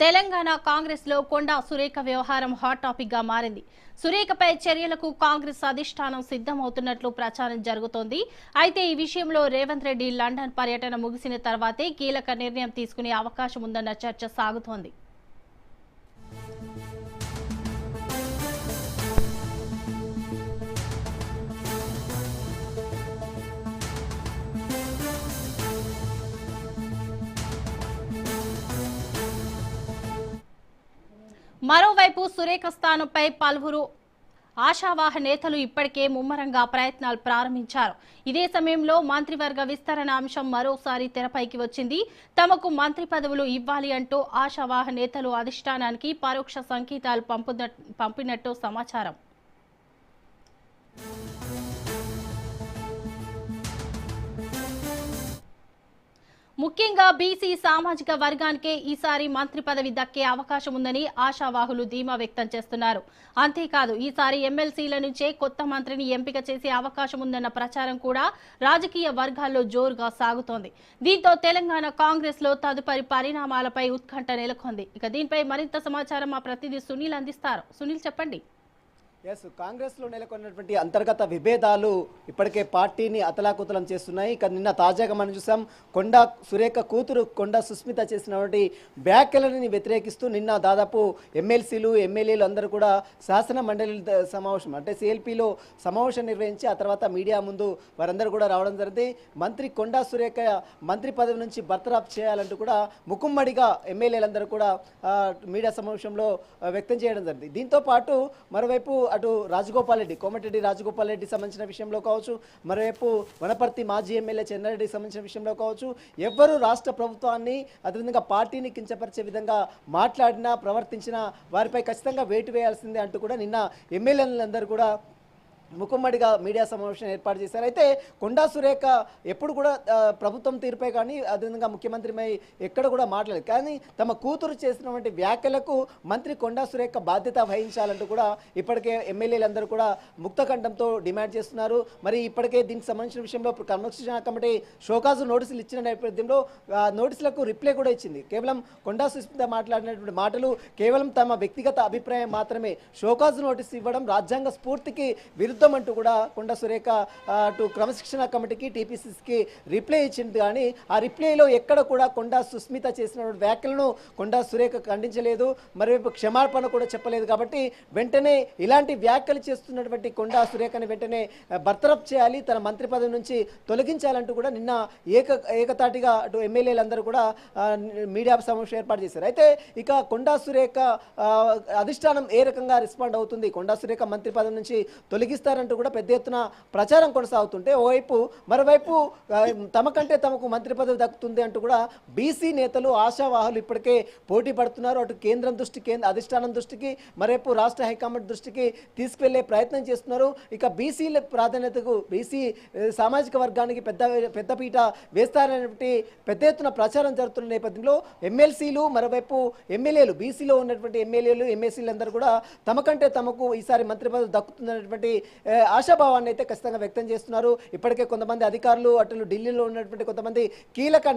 తెలంగాణ కాంగ్రెస్ లో కొండా సురేఖ వ్యవహారం hot topic గా మారింది. సురేఖపై చర్యలకు కాంగ్రెస్ అధిష్టానం సిద్ధమవుతున్నట్లు ప్రచారం జరుగుతోంది. అయితే ఈ విషయంలో రేవంత్ రెడ్డి లండన్ పర్యటన ముగిసిన తర్వాతే కీలక నిర్ణయం తీసుకునే అవకాశం ఉందన్న చర్చ సాగుతోంది. మరోవైపు సురేఖ స్థానంపై పలువురు ఆశావాహ నేతలు ఇప్పటికే ముమ్మరంగా ప్రయత్నాలు ప్రారంభించారు. ఇదే సమయంలో మంత్రివర్గ విస్తరణ అంశం మరోసారి తెరపైకి వచ్చింది. తమకు మంత్రి పదవులు ఇవ్వాలి అంటూ ఆశావాహ నేతలు అధిష్టానానికి పరోక్ష సంకేతాలు పంపినట్టు సమాచారం. ముఖ్యంగా బీసీ సామాజిక వర్గానికే ఈసారి మంత్రి పదవి దక్కే అవకాశం ఉందని ఆశావాహులు ధీమా వ్యక్తం చేస్తున్నారు. అంతేకాదు ఈసారి ఎమ్మెల్సీల నుంచే కొత్త మంత్రిని ఎంపిక చేసే అవకాశం ఉందన్న ప్రచారం కూడా రాజకీయ వర్గాల్లో జోరుగా సాగుతోంది. దీంతో తెలంగాణ కాంగ్రెస్ లో తదుపరి పరిణామాలపై ఉత్కంఠ నెలకొంది. ఇక దీనిపై మరింత సమాచారం మా ప్రతినిధి సునీల్ అందిస్తారు. సునీల్, చెప్పండి. కాంగ్రెస్లో నెలకొన్నటువంటి అంతర్గత విభేదాలు ఇప్పటికే పార్టీని అతలాకుతలం చేస్తున్నాయి. ఇక నిన్న తాజాగా మనం చూసాం, కొండా సురేఖ కూతురు కొండా సుస్మిత చేసినటువంటి వ్యాఖ్యలని వ్యతిరేకిస్తూ నిన్న దాదాపు ఎమ్మెల్సీలు ఎమ్మెల్యేలు అందరూ కూడా శాసన మండలి సమావేశం అంటే సిఎల్పిలో సమావేశం నిర్వహించి ఆ తర్వాత మీడియా ముందు వారందరూ కూడా రావడం జరిగింది. మంత్రి కొండా సురేఖ మంత్రి పదవి నుంచి బర్తరఫ్ చేయాలంటూ కూడా ముకుమ్మడిగా ఎమ్మెల్యేలందరూ కూడా మీడియా సమావేశంలో వ్యక్తం చేయడం జరిగింది. దీంతో పాటు మరోవైపు అటు రాజగోపాల్ రెడ్డి, కోమటిరెడ్డి రాజగోపాల్ రెడ్డి సంబంధించిన విషయంలో కావచ్చు, మరోవైపు వనపర్తి మాజీ ఎమ్మెల్యే చెన్నారెడ్డి సంబంధించిన విషయంలో కావచ్చు, ఎవ్వరూ రాష్ట్ర ప్రభుత్వాన్ని అదేవిధంగా పార్టీని కించపరిచే విధంగా మాట్లాడినా ప్రవర్తించినా వారిపై ఖచ్చితంగా వేటు వేయాల్సిందే అంటూ కూడా నిన్న ఎమ్మెల్యేలందరూ కూడా ముకుమ్మడిగా మీడియా సమావేశం ఏర్పాటు చేశారు. అయితే కొండా సురేఖ ఎప్పుడు కూడా ప్రభుత్వం తీరుపై కానీ అదేవిధంగా ముఖ్యమంత్రిపై ఎక్కడ కూడా మాట్లాడలేదు. కానీ తమ కూతురు చేసినటువంటి వ్యాఖ్యలకు మంత్రి కొండా సురేఖ బాధ్యత వహించాలంటూ కూడా ఇప్పటికే ఎమ్మెల్యేలందరూ కూడా ముక్తకంఠంతో డిమాండ్ చేస్తున్నారు. మరి ఇప్పటికే దీనికి సంబంధించిన విషయంలో క్రమశిక్షణ కమిటీ షోకాజు నోటీసులు ఇచ్చిన నేపథ్యంలో నోటీసులకు రిప్లై కూడా ఇచ్చింది. కేవలం కొండా సుస్మిత మాట్లాడినటువంటి మాటలు కేవలం తమ వ్యక్తిగత అభిప్రాయం మాత్రమే. షోకాజు నోటీసు ఇవ్వడం రాజ్యాంగ స్ఫూర్తికి అంటూ కూడా కొండా సురేఖ అటు క్రమశిక్షణ కమిటీకి టీపీసీసీకి రిప్లై ఇచ్చింది. కానీ ఆ రిప్లైలో ఎక్కడ కూడా కొండా సుస్మిత చేసిన వ్యాఖ్యలను కొండా సురేఖ ఖండించలేదు, మరోవైపు క్షమాపణ కూడా చెప్పలేదు. కాబట్టి వెంటనే ఇలాంటి వ్యాఖ్యలు చేస్తున్నటువంటి కొండా సురేఖని వెంటనే బర్తరఫ్ చేయాలి, తన మంత్రి పదవి నుంచి తొలగించాలంటూ కూడా నిన్న ఏకతాటిగా అటు ఎమ్మెల్యేలందరూ కూడా మీడియా సమావేశం ఏర్పాటు చేశారు. అయితే ఇక కొండా సురేఖ అధిష్టానం ఏ రకంగా రెస్పాండ్ అవుతుంది, కొండా సురేఖ మంత్రి పదవి నుంచి తొలగిస్తారు అంటూ కూడా పెద్ద ఎత్తున ప్రచారం కొనసాగుతుంటే ఓవైపు మరోవైపు తమకంటే తమకు మంత్రి పదవి దక్కుతుంది అంటూ కూడా బీసీ నేతలు ఆశావాహులు ఇప్పటికే పోటీ పడుతున్నారు. అటు కేంద్రం దృష్టికి అధిష్టానం దృష్టికి మరోవైపు రాష్ట్ర హైకమాండ్ దృష్టికి తీసుకువెళ్లే ప్రయత్నం చేస్తున్నారు. ఇక బీసీల ప్రాధాన్యతకు బీసీ సామాజిక వర్గానికి పెద్దపీట వేస్తారనేటువంటి పెద్ద ఎత్తున ప్రచారం జరుగుతున్న నేపథ్యంలో ఎమ్మెల్సీలు మరోవైపు ఎమ్మెల్యేలు బీసీలో ఉన్నటువంటి ఎమ్మెల్యేలు ఎమ్మెల్సీలు అందరూ కూడా తమకంటే తమకు ఈసారి మంత్రి పదవి దక్కుతుందనేటువంటి ఆశాభావాన్ని అయితే ఖచ్చితంగా వ్యక్తం చేస్తున్నారు. ఇప్పటికే కొంతమంది అధికారులు అటు ఢిల్లీలో ఉన్నటువంటి కొంతమంది కీలక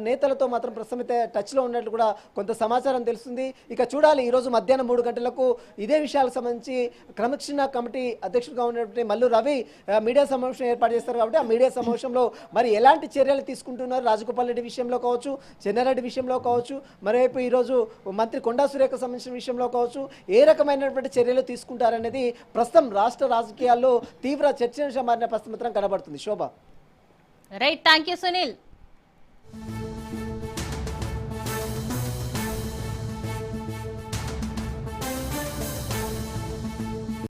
నేతలతో మాత్రం ప్రస్తుతం అయితే టచ్లో ఉన్నట్లు కూడా కొంత సమాచారం తెలుస్తుంది. ఇక చూడాలి, ఈరోజు మధ్యాహ్నం 3 గంటలకు ఇదే విషయాలకు సంబంధించి క్రమశిక్షణ కమిటీ అధ్యక్షుడిగా ఉన్నటువంటి మల్లు రవి మీడియా సమావేశం ఏర్పాటు చేస్తారు. కాబట్టి ఆ మీడియా సమావేశంలో మరి ఎలాంటి చర్యలు తీసుకుంటున్నారు రాజగోపాల్ రెడ్డి విషయంలో కావచ్చు, చెన్నారెడ్డి విషయంలో కావచ్చు, మరోవైపు ఈరోజు మంత్రి కొండా సురేఖ సంబంధించిన విషయంలో కావచ్చు, ఏ రకమైనటువంటి చర్యలు తీసుకుంటారనేది ప్రస్తుతం రాష్ట్ర రాజకీయాల్లో తీవ్ర చర్చనీయాంశంగా మారిన ప్రస్తుతం కనబడుతుంది. Shobha. Right, thank you Sunil.